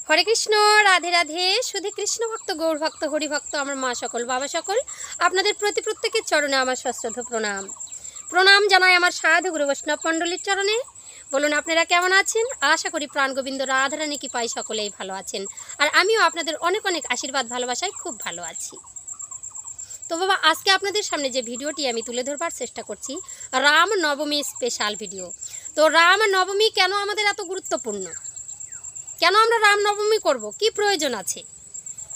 हरे कृष्ण राधे राधे शुधु कृष्ण भक्त गौर भक्त हरि भक्त आमार मा सकल बाबा सकल आपनादेर प्रति प्रत्येकेर चरणे आमार सश्रद्ध प्रणाम प्रणाम जानाई आमार साधु गुरु वैष्णव मंडलीर चरणे। बोलुन आपनारा केमन आछेन? आशा करी प्राण गोविंद राधारानी कृपाय सकलेई भालो आछेन और आमिओ आपनादेर अनेक अनेक आशीर्वाद भालोबासाय खूब भालो आछि। तो बाबा आज के आपनादेर सामने जे भिडियोटी आमी तुले धरबार चेष्टा करछि राम नवमी स्पेशल भिडियो। तो राम नवमी केन आमादेर एत गुरुत्वपूर्ण, केन आमरा राम नवमी करब, कि प्रयोजन आछे?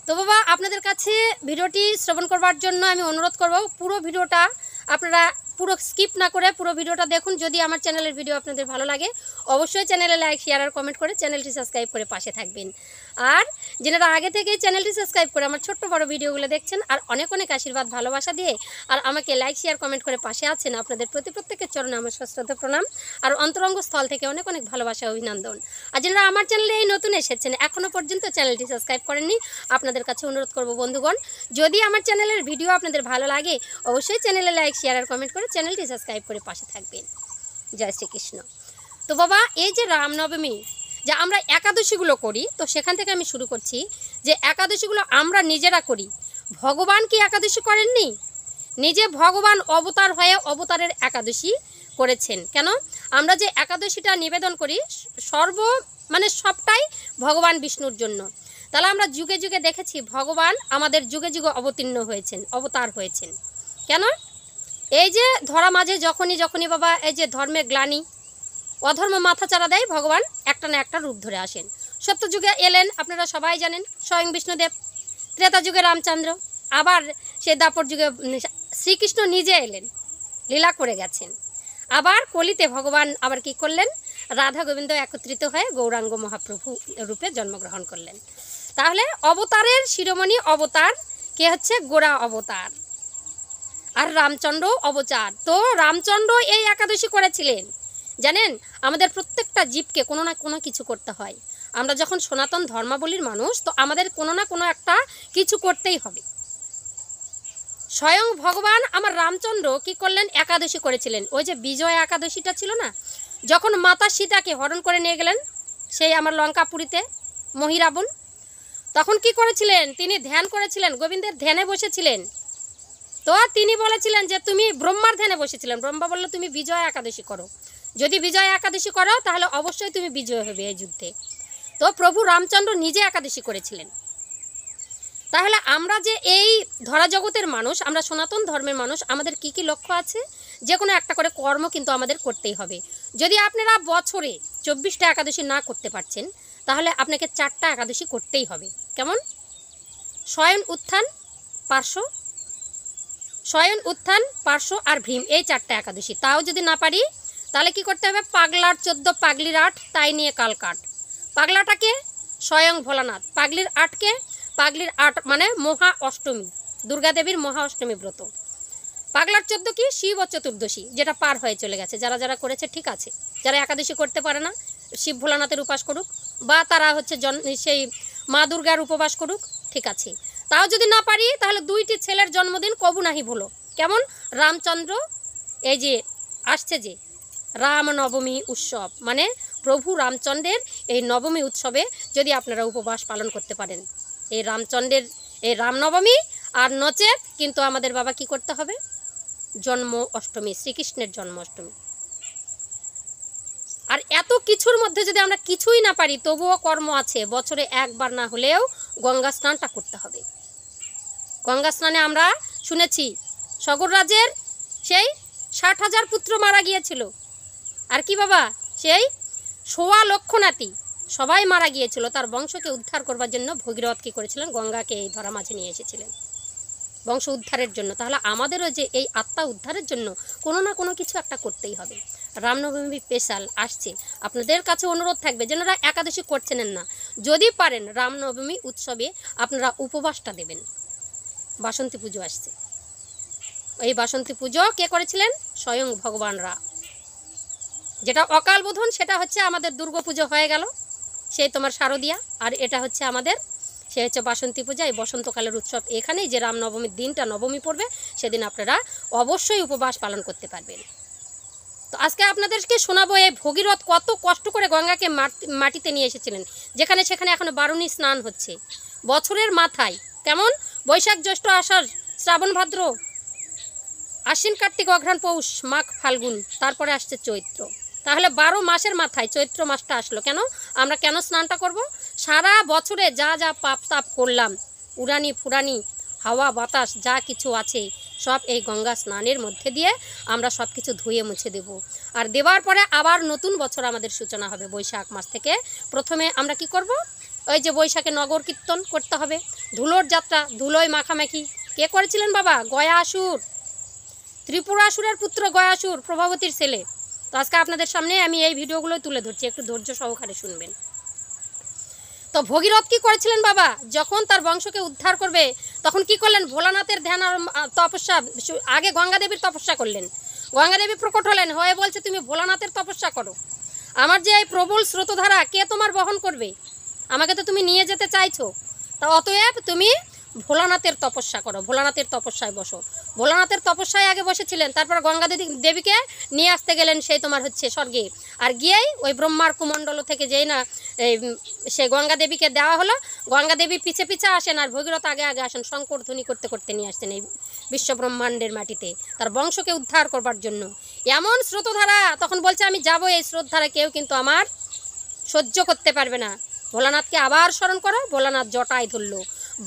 तो बाबा आपनादेर काछे भिडियोटी श्रवण करबार जन्य आमी अनुरोध करब पुरो भिडियोटा आपनारा पुरो स्किप ना करे पुरो भिडियोटा देखुन। यदि आमार चैनेलेर भिडियो आपनादेर भालो लागे अवश्यई चैनेले लाइक शेयर और कमेंट करे चैनेलटी सबस्क्राइब करे पाशे थाकबेन। और जेनारा आगे थेकेई चैनेलटी सबस्क्राइब करे आमार छोट्ट बड़ो भिडियोगुलो देखछेन और अनेक अनेक आशीर्वाद भालोबासा दिए और आमाके लाइक शेयर कमेंट करे पाशे आछेन आपनादेर प्रति प्रत्येकेर चरणे आमार सश्रद्ध प्रणाम और अंतरंग स्थल थेके अनेक अनेक भालोबासा अभिनंदन। और जेनारा आमार चैनेले एई नतुन एसेछेन एखोनो पर्यन्त चैनेलटी सबस्क्राइब करेननि आपनादेर काछे अनुरोध करब बंधुगण यदि आमार चैनेलेर भिडियो आपनादेर भालो लागे अवश्यई चैनेले लाइक शेयर और कमेंट करे चैनेलटी सबस्क्राइब करे पाशे थाकबेन। जय श्री कृष्ण। तो बाबा এই যে রামনবমী যা আমরা একাদশীগুলো করি তো সেখান থেকে আমি শুরু করছি যে একাদশীগুলো আমরা নিজেরা করি, ভগবান কি একাদশী করেননি? নিজে ভগবান অবতার হয়ে অবতারের একাদশী করেছেন। কেন আমরা যে একাদশীটা নিবেদন করি সবটাই ভগবান বিষ্ণুর জন্য। তাহলে আমরা যুগে যুগে দেখেছি ভগবান আমাদের যুগে যুগে অবতীর্ণ হয়েছেন, অবতার হয়েছেন। কেন এই যে ধরা মাঝে যখনই যখনই বাবা এই যে ধর্মের গ্লানি অধর্ম মাথা চারা দেয় ভগবান একটা না একটা রূপ ধরে আসেন। সত্য যুগে এলেন আপনারা সবাই জানেন স্বয়ং বিষ্ণুদেব, ত্রেতা যুগে রামচন্দ্র, আবার সেই দাপর যুগে শ্রীকৃষ্ণ নিজে এলেন, লীলা করে গেছেন। আবার কলিতে ভগবান আবার কি করলেন? রাধা গোবিন্দ একত্রিত হয়ে গৌরাঙ্গ মহাপ্রভু রূপে জন্মগ্রহণ করলেন। তাহলে অবতারের শিরোমণি অবতার কে হচ্ছে গোরা অবতার আর রামচন্দ্র অবতার। তো রামচন্দ্র এই একাদশী করেছিলেন। জানেন আমাদের প্রত্যেকটা জীবকে কোনো না কোনো কিছু করতে হয়। আমরা যখন সনাতন ধর্মাবলীর মানুষ তো আমাদের কোনো না কোনো একটা কিছু করতেই হবে। স্বয়ং ভগবান আমার রামচন্দ্র কি করলেন? একাদশী করেছিলেন। ওই যে বিজয় একাদশীটা ছিল না, যখন মাতা সীতাকে হরণ করে নিয়ে গেলেন সেই আমার লঙ্কাপুরীতে মহিরাবণ, তখন কি করেছিলেন? তিনি ধ্যান করেছিলেন, গোবিন্দের ধ্যানে বসেছিলেন। তো তিনি বলেছিলেন যে তুমি ব্রহ্মার ধ্যানে বসেছিলেন, ব্রহ্মা বলল তুমি বিজয় একাদশী করো, যদি বিজয় একাদশী করো তাহলে অবশ্যই তুমি বিজয় হবে এই যুদ্ধে। তো প্রভু রামচন্দ্র নিজে একাদশী করেছিলেন। তাহলে আমরা যে এই ধরা জগতের মানুষ, আমরা সনাতন ধর্মের মানুষ, আমাদের কি কি লক্ষ্য আছে? যে কোনো একটা করে কর্ম কিন্তু আমাদের করতেই হবে। যদি আপনারা বছরে 24টা একাদশী না করতে পারছেন তাহলে আপনাকে 4টা একাদশী করতেই হবে। কেমন? শয়ন উত্থান পার্শ্ব আর ভীম, এই 4টা একাদশী। তাও যদি না পারি তাহলে কি করতে হবে? পাগলার 14 পাগলির 8 তাই নিয়ে কাল কাট। পাগলাটাকে স্বয়ং ভোলানাথ, পাগলির 8কে পাগলির 8 মানে মহা অষ্টমী, দুর্গা দেবীর মহা অষ্টমী ব্রত। পাগলার 14 কি? শিব চতুর্দশী, যেটা পার হয়ে চলে গেছে। যারা যারা করেছে ঠিক আছে, যারা একাদশী করতে পারে না শিব ভোলানাথের উপাস করুক বা তারা হচ্ছে সেই মা দুর্গার উপবাস করুক, ঠিক আছে। তাও যদি না পারি তাহলে 2টি ছেলের জন্মদিন কবু নাহি ভুলো। কেমন? রামচন্দ্র এই যে আসছে যে রাম নবমী উৎসব মানে প্রভু রামচন্দ্রের এই নবমী উৎসবে যদি আপনারা উপবাস পালন করতে পারেন এই রামচন্দ্রের এই রামনবমী, আর নচেত কিন্তু আমাদের বাবা কি করতে হবে? জন্ম অষ্টমী, শ্রীকৃষ্ণের জন্ম অষ্টমী। আর এত কিছুর মধ্যে যদি আমরা কিছুই না পারি তবুও কর্ম আছে, বছরে একবার না হলেও গঙ্গা স্নানটা করতে হবে। গঙ্গা স্নানে আমরা শুনেছি সগর রাজের সেই 60,000 পুত্র মারা গিয়েছিল। আর কি বাবা সেই 1.25 লক্ষ নাতি সবাই মারা গিয়েছিল। তার বংশকে উদ্ধার করবার জন্য ভগীরথ কী করেছিলেন? গঙ্গাকে এই ধরা মাঝে নিয়ে এসেছিলেন বংশ উদ্ধারের জন্য। তাহলে আমাদেরও যে এই আত্মা উদ্ধারের জন্য কোনো না কোনো কিছু একটা করতেই হবে। রামনবমী স্পেশাল আসছে, আপনাদের কাছে অনুরোধ থাকবে যারা একাদশী করছেন না যদি পারেন রামনবমী উৎসবে আপনারা উপবাসটা দেবেন। বাসন্তী পুজো আসছে, এই বাসন্তী পুজো কে করেছিলেন? স্বয়ং ভগবান রাম। যেটা অকাল বোধন সেটা হচ্ছে আমাদের দুর্গা পুজো হয়ে গেল, সেই তোমার শারদিয়া। আর এটা হচ্ছে আমাদের সে হচ্ছে বাসন্তী পূজা, এই বসন্তকালের উৎসব। এখানেই যে রামনবমীর দিনটা নবমী পড়বে সেদিন আপনারা অবশ্যই উপবাস পালন করতে পারবেন। তো আজকে আপনাদেরকে শোনাবো এই ভগীরথ কত কষ্ট করে গঙ্গাকে মাটিতে নিয়ে এসেছিলেন, যেখানে সেখানে এখনো বারুণী স্নান হচ্ছে বছরের মাথায়। কেমন? বৈশাখ জ্যৈষ্ঠ আষাঢ় শ্রাবণ ভাদ্র আশ্বিন কার্তিক অঘ্রাণ পৌষ মাঘ ফাল্গুন, তারপরে আসছে চৈত্র। তাহলে 12 মাসের মাথায় চৈত্র মাসটা আসলো কেন? আমরা কেন স্নানটা করব? সারা বছরে যা যা পাপ তাপ করলাম, উড়ানি ফুরানি হাওয়া বাতাস যা কিছু আছে সব এই গঙ্গা স্নানের মধ্যে দিয়ে আমরা সব কিছু ধুয়ে মুছে দেব। আর দেওয়ার পরে আবার নতুন বছর আমাদের সূচনা হবে বৈশাখ মাস থেকে। প্রথমে আমরা কি করব? ওই যে বৈশাখে নগর কীর্তন করতে হবে, ধুলোর যাত্রা, ধুলোয় মাখামাখি। কে করেছিলেন বাবা? গয়াসুর, ত্রিপুরাসুরের পুত্র গয়াসুর, প্রভাবতীর ছেলে। তো আজকে আপনাদের সামনে আমি এই ভিডিওগুলো তুলে ধরছি, একটু ধৈর্য সহকারে শুনবেন। তো ভগীরথ কি করেছিলেন বাবা? যখন তার বংশকে উদ্ধার করবে তখন কি করলেন? ভোলানাথের ধ্যান আর তপস্যা, আগে গঙ্গা দেবীর তপস্যা করলেন। গঙ্গা দেবী প্রকট হলেন, হয়ে বলছে তুমি ভোলানাথের তপস্যা করো। আমার যে এই প্রবল স্রোতধারা কে তোমার বহন করবে? আমাকে তো তুমি নিয়ে যেতে চাইছো, তা অতএব তুমি ভোলানাথের তপস্যা করো, ভোলানাথের তপস্যায় বসো। ভোলানাথের তপস্যায় আগে বসেছিলেন, তারপর গঙ্গা দেবীকে নিয়ে আসতে গেলেন সেই তোমার হচ্ছে স্বর্গে। আর গিয়েই ওই ব্রহ্মার কুমণ্ডল থেকে যেই না সে গঙ্গা দেবীকে দেওয়া হলো, গঙ্গা দেবী পিছে পিছে আসেন আর ভগীরথ আগে আগে আসেন, শঙ্কর ধ্বনি করতে করতে নিয়ে আসছেন এই বিশ্ব ব্রহ্মাণ্ডের মাটিতে তার বংশকে উদ্ধার করবার জন্য। এমন স্রোতধারা, তখন বলছে আমি যাবো, এই স্রোতধারা কেউ কিন্তু আমার সহ্য করতে পারবে না। ভোলানাথকে আবার স্মরণ করো, ভোলানাথ জটায় ধরলো।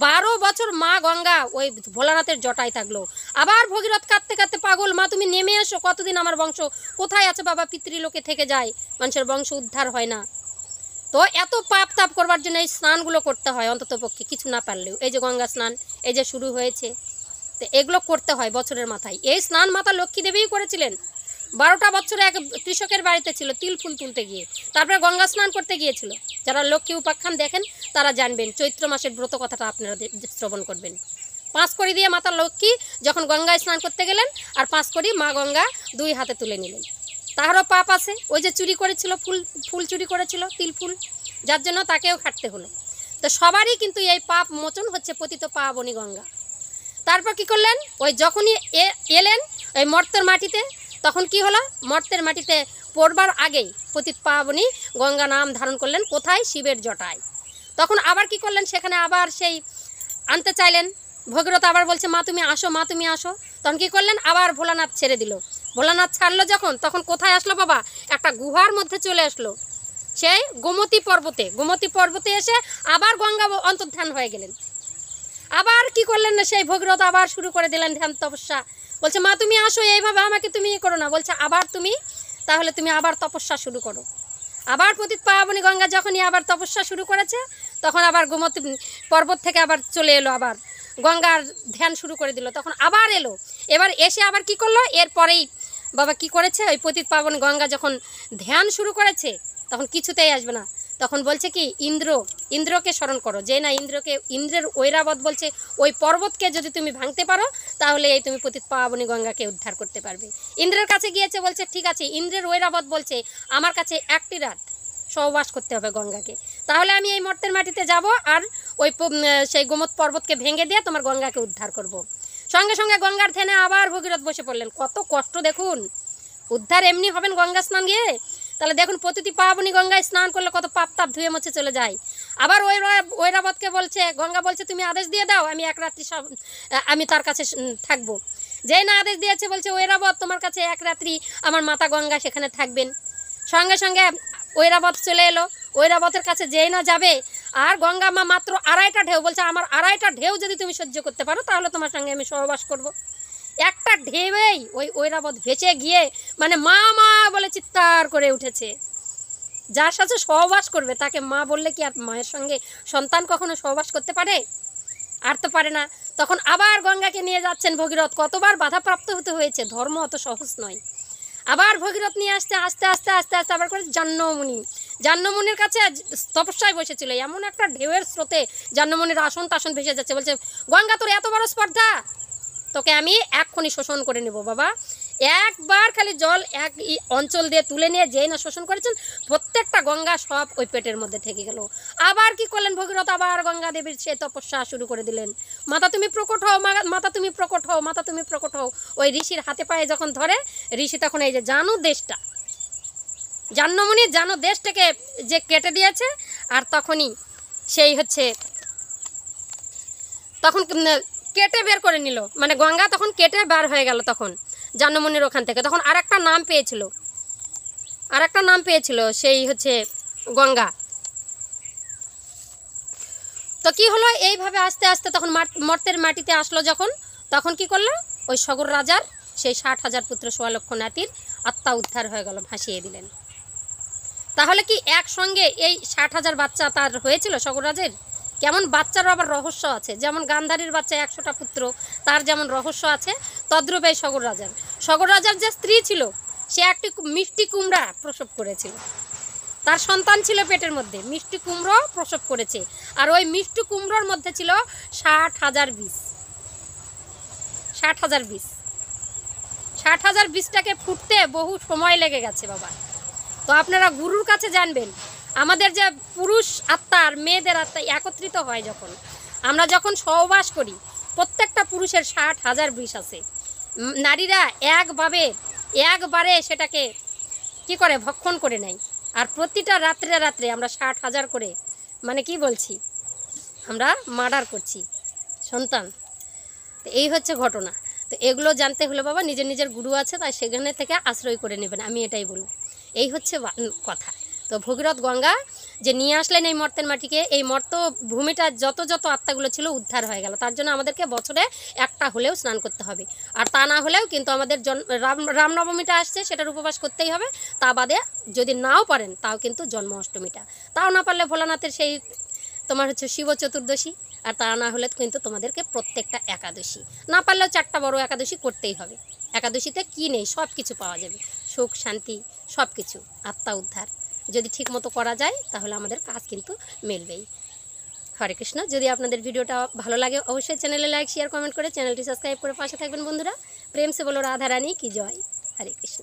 12 বছর মা গঙ্গা ওই ভোলানাথের জটায় থাকলো। আবার ভগীরথ কাঁদতে কাঁদতে পাগল, মা তুমি নেমে এসো, কতদিন আমার বংশ কোথায় আছে বাবা? পিতৃলোকে থেকে যায়, মানুষের বংশ উদ্ধার হয় না। তো এত পাপ তাপ করবার জন্য এই স্নানগুলো করতে হয়, অন্তত পক্ষে কিছু না পারলেও। এই যে গঙ্গা স্নান এই যে শুরু হয়েছে, তো এগুলো করতে হয় বছরের মাথায়। এই স্নান মাতা লক্ষ্মী দেবীই করেছিলেন। 12টা বছরে এক কৃষকের বাড়িতে ছিল, তিল ফুল তুলতে গিয়ে, তারপরে গঙ্গা স্নান করতে গিয়েছিল। যারা লক্ষ্মী উপাখ্যান দেখেন তারা জানবেন, চৈত্র মাসের ব্রত কথাটা আপনারা শ্রবণ করবেন। 5 কড়ি দিয়ে মাতা লক্ষ্মী যখন গঙ্গায় স্নান করতে গেলেন, আর 5 কড়ি মা গঙ্গা 2 হাতে তুলে নিলেন। তাহারও পাপ আছে, ওই যে চুরি করেছিল, ফুল চুরি করেছিল, তিল ফুল, যার জন্য তাকেও খাটতে হলো। তো সবারই কিন্তু এই পাপ মোচন হচ্ছে পতিত পাবনী গঙ্গা। তারপর কি করলেন? ওই যখনই এলেন ওই মর্তের মাটিতে, তখন কি হলো? মর্তের মাটিতে পড়বার আগেই পতিত পাবনী গঙ্গা নাম ধারণ করলেন। কোথায়? শিবের জটায়। তখন আবার কি করলেন? সেখানে আবার সেই আনতে চাইলেন। ভগীরথ আবার বলছে মা তুমি আসো, মা তুমি আসো। তখন কি করলেন? আবার ভোলানাথ ছেড়ে দিল। ভোলানাথ ছাড়লো যখন, তখন কোথায় আসলো বাবা? একটা গুহার মধ্যে চলে আসলো, সেই গোমতী পর্বতে। গোমতী পর্বতে এসে আবার গঙ্গা অন্তর্ধান হয়ে গেলেন। আবার কি করলেন না, সেই ভগীরথ আবার শুরু করে দিলেন ধ্যান তপস্যা। বলছে মা তুমি আসো, এইভাবে আমাকে তুমি করো না। বলছে আবার তুমি, তাহলে তুমি আবার তপস্যা শুরু করো। আবার পতিত পাবনী গঙ্গা যখনই আবার তপস্যা শুরু করেছে, তখন আবার গোমতী পর্বত থেকে আবার চলে এলো, আবার গঙ্গার ধ্যান শুরু করে দিল। তখন আবার এলো, এবার এসে আবার কি করলো? এরপরেই বাবা কি করেছে? ওই পতিত পাবনী গঙ্গা যখন ধ্যান শুরু করেছে, তখন কিছুতেই আসবে না। তখন বলছে কি ইন্দ্রকে স্মরণ করো। যে না ইন্দ্রের ঐরাবত বলছে ওই পর্বতকে যদি তুমি ভাঙতে পারো, তাহলে এই তুমি পতিত পাবনী গঙ্গাকে উদ্ধার করতে পারবে। ইন্দ্রের কাছে গিয়েছে, বলছে ঠিক আছে, ইন্দ্রের ঐরাবত বলছে আমার কাছে 1টি রাত সহবাস করতে হবে গঙ্গাকে, তাহলে আমি এই মর্তের মাটিতে যাব আর ওই সেই গোমত পর্বতকে ভেঙে দিয়ে তোমার গঙ্গাকে উদ্ধার করব। সঙ্গে সঙ্গে গঙ্গার ধ্যানে আবার ভগীরথ বসে পড়লেন। কত কষ্ট দেখুন! উদ্ধার এমনি হবেন গঙ্গা স্নান গিয়ে? তাহলে দেখুন পতিত পাবনী গঙ্গায় স্নান করলে কত পাপ তাপ ধুয়ে মুছে চলে যায়। আবার ঐরাবতকে বলছে, গঙ্গা বলছে তুমি আদেশ দিয়ে দাও, আমি 1 রাত্রি আমি তার কাছে থাকবো। যেই না আদেশ দিয়েছে, বলছে ঐরাবত তোমার কাছে 1 রাত্রি আমার মাতা গঙ্গা সেখানে থাকবেন। সঙ্গে সঙ্গে ঐরাবত চলে এলো। ঐরাবতের কাছে যেই না যাবে, আর গঙ্গা মা মাত্র 2.5টা ঢেউ, বলছে আমার 2.5টা ঢেউ যদি তুমি সহ্য করতে পারো, তাহলে তোমার সঙ্গে আমি সহবাস করব। একটা ঢেউয়েই ওই ঐরাবত ভেসে গিয়ে মানে মা মা বলে চিৎকার করে উঠেছে। যার সাথে সহবাস করবে তাকে মা বললে কি আর মায়ের সঙ্গে সন্তান কখনো সহবাস করতে পারে? আর তো পারে না। তখন আবার গঙ্গাকে নিয়ে যাচ্ছেন ভগীরথ। কতবার বাধাপ্রাপ্ত হতে হয়েছে, ধর্ম অত সহজ নয়। আবার ভগীরথ নিয়ে আসতে আস্তে আস্তে আস্তে আস্তে আবার করে জাহ্নমুনির কাছে তপস্যায় বসেছিল। এমন একটা ঢেউয়ের স্রোতে জাহ্নমুনির আসন টাসন ভেসে যাচ্ছে। বলছে গঙ্গা তোর এত বড় স্পর্ধা, তোকে আমি এক্ষুনি শোষণ করে নেব বাবা, একবার খালি জল এক অঞ্চল দিয়ে তুলে নিয়ে যেই না শোষণ করেছেন, প্রত্যেকটা গঙ্গা সব ওই পেটের মধ্যে থেকে গেল। আবার কি করলেন ভগীরথ, আবার গঙ্গা দেবীর সে তপস্যা শুরু করে দিলেন। মাতা তুমি প্রকট হও, মাতা তুমি প্রকট হও, মাতা তুমি প্রকট হও। ওই ঋষির হাতে পায়ে যখন ধরে, ঋষি তখন এই যে জানু দেশটা, জাহ্নমণি জানু দেশটাকে যে কেটে দিয়েছে, আর তখনই সেই হচ্ছে তখন কেটে বের করে নিল, মানে গঙ্গা তখন কেটে বার হয়ে গেল তখন জাহ্নমণির ওখান থেকে। তখন আর একটা নাম পেয়েছিল, সেই হচ্ছে গঙ্গা। তো কি হলো, এইভাবে আস্তে আস্তে তখন মর্তের মাটিতে আসলো যখন, তখন কি করলো, ওই সগর রাজার সেই 60,000 পুত্র 1.25 লক্ষ নাতির আত্মা উদ্ধার হয়ে গেল, ভাসিয়ে দিলেন। তাহলে কি একসঙ্গে এই 60,000 বাচ্চা তার হয়েছিল সগর রাজের? কেমন বাচ্চারও আবার রহস্য আছে, যেমন গান্ধারীর বাচ্চা 100টা পুত্র, তার যেমন রহস্য আছে, তদ্রূপ এই সগর রাজার যে স্ত্রী ছিল, সে একটি মিষ্টি কুমড়া প্রসব করেছিল। তার সন্তান ছিল পেটের মধ্যে, মিষ্টি কুমড়ো প্রসব করেছে। আর ওই মিষ্টি কুমড়োর মধ্যে ছিল 60,000 বীজ। 60,000 বীজ, 60,000 বীজটাকে ফুটতে বহু সময় লেগে গেছে বাবা। তো আপনারা গুরুর কাছে জানবেন, আমাদের যে পুরুষ আত্মা আর মেয়েদের আত্মা একত্রিত হয় যখন, আমরা যখন সহবাস করি, প্রত্যেকটা পুরুষের 60,000 বীজ আছে। নারীরা একবারে সেটাকে কি করে ভক্ষণ করে নেয়। আর প্রতিটা রাত্রে রাত্রে আমরা 60,000 করে, মানে কি বলছি, আমরা মার্ডার করছি সন্তান। তো এই হচ্ছে ঘটনা। তো এগুলো জানতে হলে বাবা নিজের নিজের গুরু আছে, তাই সেখানে থেকে আশ্রয় করে নেবেন, আমি এটাই বলব। এই হচ্ছে কথা। তো ভগীরথ গঙ্গা যে নিয়ে আসলেন এই মর্তের মাটিকে, এই মর্ত ভূমিটা যত আত্মাগুলো ছিল উদ্ধার হয়ে গেল। তার জন্য আমাদেরকে বছরে একটা হলেও স্নান করতে হবে। আর তা না হলেও কিন্তু আমাদের রামনবমীটা আসছে, সেটার উপবাস করতেই হবে। তা বাদে যদি নাও পারেন, তাও কিন্তু জন্ম অষ্টমীটা, তাও না পারলে ভোলানাথের সেই তোমার হচ্ছে শিব চতুর্দশী, আর তা না হলে কিন্তু তোমাদেরকে প্রত্যেকটা একাদশী, না পারলেও 4টা বড় একাদশী করতেই হবে। একাদশীতে কি নেই, সব কিছু পাওয়া যাবে, সুখ শান্তি সব কিছু, আত্মা উদ্ধার যদি ঠিক মতো করা যায়, তাহলে আমাদের কাজ কিন্তু মিলবেই। হরে কৃষ্ণ। যদি আপনাদের ভিডিওটা ভালো লাগে, অবশ্যই চ্যানেলে লাইক শেয়ার কমেন্ট করে চ্যানেলটি সাবস্ক্রাইব করে পাশে থাকবেন বন্ধুরা। প্রেম সে বলো রাধা রানী কি জয়। হরে কৃষ্ণ।